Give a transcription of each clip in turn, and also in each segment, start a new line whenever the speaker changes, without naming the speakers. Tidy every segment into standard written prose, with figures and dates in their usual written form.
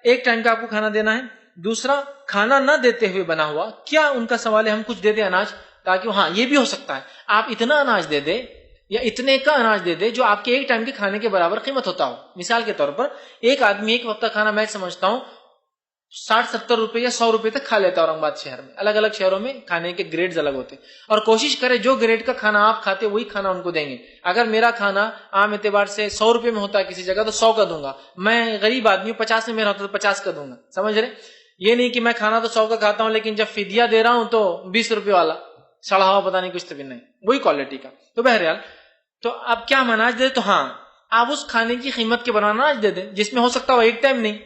एक टाइम का आपको खाना देना है। दूसरा, खाना ना देते हुए बना हुआ, क्या उनका सवाल है हम कुछ दे दे अनाज, ताकि हाँ ये भी हो सकता है आप इतना अनाज दे दे या इतने का अनाज दे दे जो आपके एक टाइम के खाने के बराबर कीमत होता हो। मिसाल के तौर पर एक आदमी एक वक्त का खाना मैं समझता हूं 60-70 रुपए या 100 रुपए तक खा लेता है औरंगाबाद शहर में। अलग अलग शहरों में खाने के ग्रेड्स अलग होते हैं, और कोशिश करें जो ग्रेड का खाना आप खाते वही खाना उनको देंगे। अगर मेरा खाना आम एतबार से 100 रुपए में होता है किसी जगह, तो 100 का दूंगा। मैं गरीब आदमी 50 में मेरा होता तो 50 का दूंगा। समझ रहे? ये नहीं कि मैं खाना तो 100 का खाता हूं लेकिन जब फिदिया दे रहा हूं तो 20 रुपए वाला सड़ा हुआ पता नहीं कुछ तो भी नहीं, वही क्वालिटी का। तो बहरहाल, तो अब क्या हम अनाज दे, तो हाँ आप उस खाने की कीमत के बना अनाज दे दें, जिसमें हो सकता हो एक टाइम नहीं,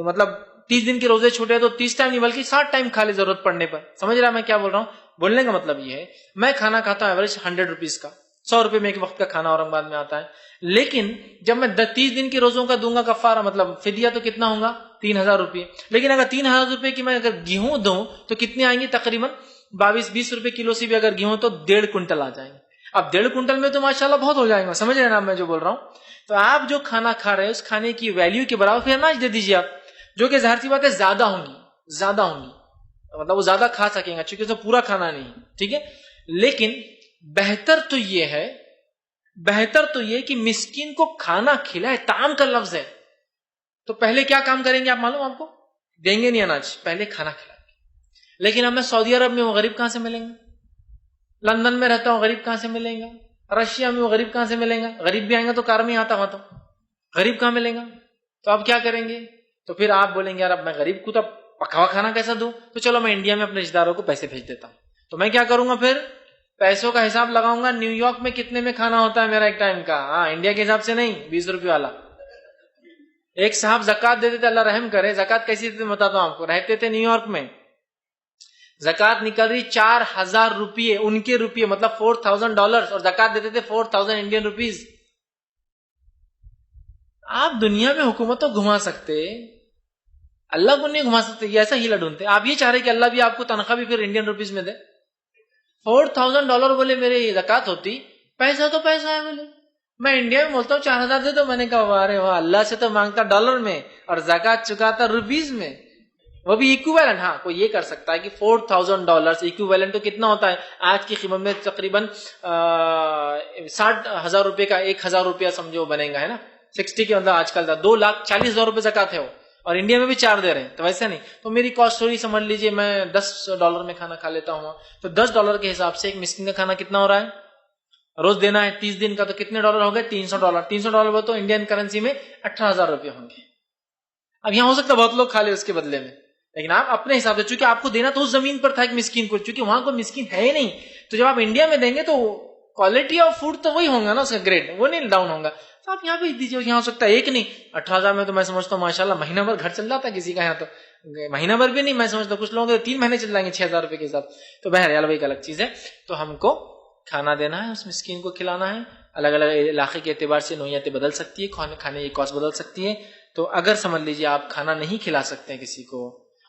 मतलब 30 दिन के रोजे छूटे तो 30 टाइम नहीं बल्कि 60 टाइम खा ले जरूरत पड़ने पर। समझ रहा है मैं क्या बोल रहा हूं? बोलने का मतलब ये है, मैं खाना खाता हूं एवरेज 100 रुपीज का, 100 रुपए में एक वक्त का खाना औरंगाबाद में आता है। लेकिन जब मैं 30 दिन के रोजों का दूंगा कफारा, मतलब फिदिया, तो कितना होगा? 3000 रुपये। लेकिन अगर 3000 रुपए की मैं अगर गेहूं दूं तो कितने आएंगे? तकरीबन 22-20 रुपए किलो से भी अगर गेहूं तो 1.5 कुंटल आ जाएंगे। अब 1.5 कुंटल में तो माशाल्लाह बहुत हो जाएगा। समझ रहे ना मैं जो बोल रहा हूं? तो आप जो खाना खा रहे हैं उस खाने की वैल्यू के बराबर फिर अनाज दे दीजिए आप, जो कि जाहिर सी बात है ज्यादा होंगी, मतलब वो ज्यादा खा सकेंगे क्योंकि उसमें पूरा खाना नहीं, ठीक है। लेकिन बेहतर तो ये कि मिस्कीन को खाना खिलाए, ताम का लफ्ज है। तो पहले क्या काम करेंगे आप मालूम आपको? देंगे नहीं अनाज, पहले खाना खिलाएंगे। लेकिन अब मैं सऊदी अरब में हूं, गरीब कहां से मिलेंगे? लंदन में रहता हूं, गरीब कहां से मिलेंगे? रशिया में हूं, गरीब कहां से मिलेंगे? गरीब भी आएंगे तो कार में आता वहां, तो गरीब कहां मिलेंगे? तो अब क्या करेंगे? तो फिर आप बोलेंगे यार अब मैं गरीब को तो पका हुआ खाना कैसा दूं? तो चलो मैं इंडिया में अपने रिश्तेदारों को पैसे भेज देता हूं। तो मैं क्या करूंगा? फिर पैसों का हिसाब लगाऊंगा, न्यूयॉर्क में कितने में खाना होता है मेरा एक टाइम का। हाँ, इंडिया के हिसाब से नहीं, 20 रुपये वाला। एक साहब जक़ात देते थे, अल्लाह रहम करे। जक़ात कैसी देते बताता हूं आपको। रहते थे न्यूयॉर्क में, जक़ात निकल रही 4000 रुपये, उनके रुपये मतलब $4000, और जक़ात देते थे 4000 इंडियन रुपीज। आप दुनिया में हुकूमत तो घुमा सकते, अल्लाह को नहीं घुमा सकते। ये ऐसा हीला ढूंढते। आप ये चाह रहे कि अल्लाह भी आपको तनख्वाह भी फिर इंडियन रुपीज में दे? $4000 बोले मेरे जक़ात होती, पैसा तो पैसा है बोले। मैं इंडिया में बोलता हूँ 4000 दे दो, मैंने कहा अरे वाह, अल्लाह से तो मांगता डॉलर में और जक़ात चुकाता रुपीज में, वो भी इक्विवेलेंट। हाँ, कोई ये कर सकता है कि $4000 इक्विवेलेंट तो कितना होता है आज की कीमत में? तकरीबन 60,000 रुपए का 1000 रुपया समझो बनेगा, है ना? 60 के मतलब आजकल 2,40,000 रुपए जक़ात है वो, और इंडिया में भी 4 दे रहे हैं। तो वैसे नहीं, तो मेरी कॉस्ट थोड़ी समझ लीजिए, मैं $10 में खाना खा लेता हूँ। तो $10 के हिसाब से एक मिस्किन का खाना कितना हो रहा है? रोज देना है 30 दिन का, तो कितने डॉलर हो गए? $300। $300 तो इंडियन करेंसी में 18,000 रुपये होंगे। अब यहां हो सकता है बहुत लोग खा ले उसके बदले में, लेकिन आप अपने हिसाब से, चूंकि आपको देना तो उस जमीन पर था एक मिस्किन को, चूंकि वहां कोई मिस्किन है ही नहीं, तो जब आप इंडिया में देंगे तो क्वालिटी ऑफ फूड तो वही होगा ना, उसका ग्रेड वो नहीं डाउन होगा। तो आप यहाँ भेज दीजिए। यहाँ हो सकता है एक नहीं, 18,000 में तो मैं समझता हूँ माशाल्लाह महीना भर घर चल जाता है किसी का। यहाँ तो महीना भर भी नहीं, मैं समझता हूँ कुछ लोगों के 3 महीने चल जाएंगे 6,000 रुपए के हिसाब। तो बहरहाल वही एक अलग चीज है। तो हमको खाना देना है, उस मिस्किन को खिलाना है। अलग अलग इलाके के एतबार से नोयतें बदल सकती है, खाने की कॉस्ट बदल सकती है। तो अगर समझ लीजिए आप खाना नहीं खिला सकते हैं किसी को,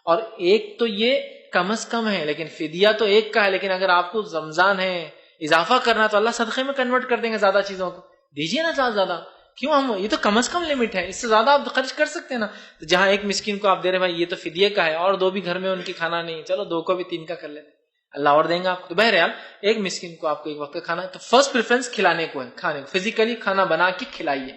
और एक तो ये कम से कम है, लेकिन फिदिया तो एक का है, लेकिन अगर आपको रमजान है इजाफा करना तो अल्लाह सदक़े में कन्वर्ट कर देंगे, ज्यादा चीजों को दीजिए ना, ज्यादा क्यों? हम ये तो कम से कम लिमिट है, इससे ज्यादा आप खर्च कर सकते हैं ना। तो जहां एक मिस्किन को आप दे रहे भाई ये तो फिदिये का है, और 2 भी घर में उनकी खाना नहीं, चलो 2 को भी 3 का कर लेते, अल्लाह और देंगे आपको। तो बहरहाल एक मिस्किन को आपको एक वक्त का खाना है, तो फर्स्ट प्रेफरेंस खिलाने को है, खाने को फिजिकली खाना बना के खिलाइए।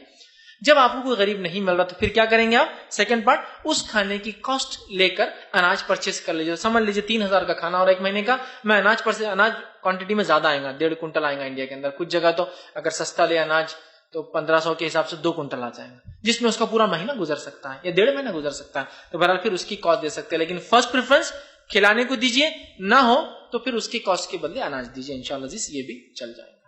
जब आपको कोई गरीब नहीं मिल रहा तो फिर क्या करेंगे आप? सेकंड पार्ट, उस खाने की कॉस्ट लेकर अनाज परचेस कर लीजिए। समझ लीजिए 3000 का खाना और 1 महीने का, मैं अनाज क्वांटिटी में ज्यादा आएगा, 1.5 कुंटल आएगा इंडिया के अंदर। कुछ जगह तो अगर सस्ता ले अनाज तो 1500 के हिसाब से 2 कुंटल आ जाएगा, जिसमें उसका पूरा महीना गुजर सकता है या 1.5 महीना गुजर सकता है। तो बहरहाल फिर उसकी कॉस्ट दे सकते हैं, लेकिन फर्स्ट प्रेफरेंस खिलाने को दीजिए, ना हो तो फिर उसकी कॉस्ट के बदले अनाज दीजिए, इंशाअल्लाह ये भी चल जाएगा।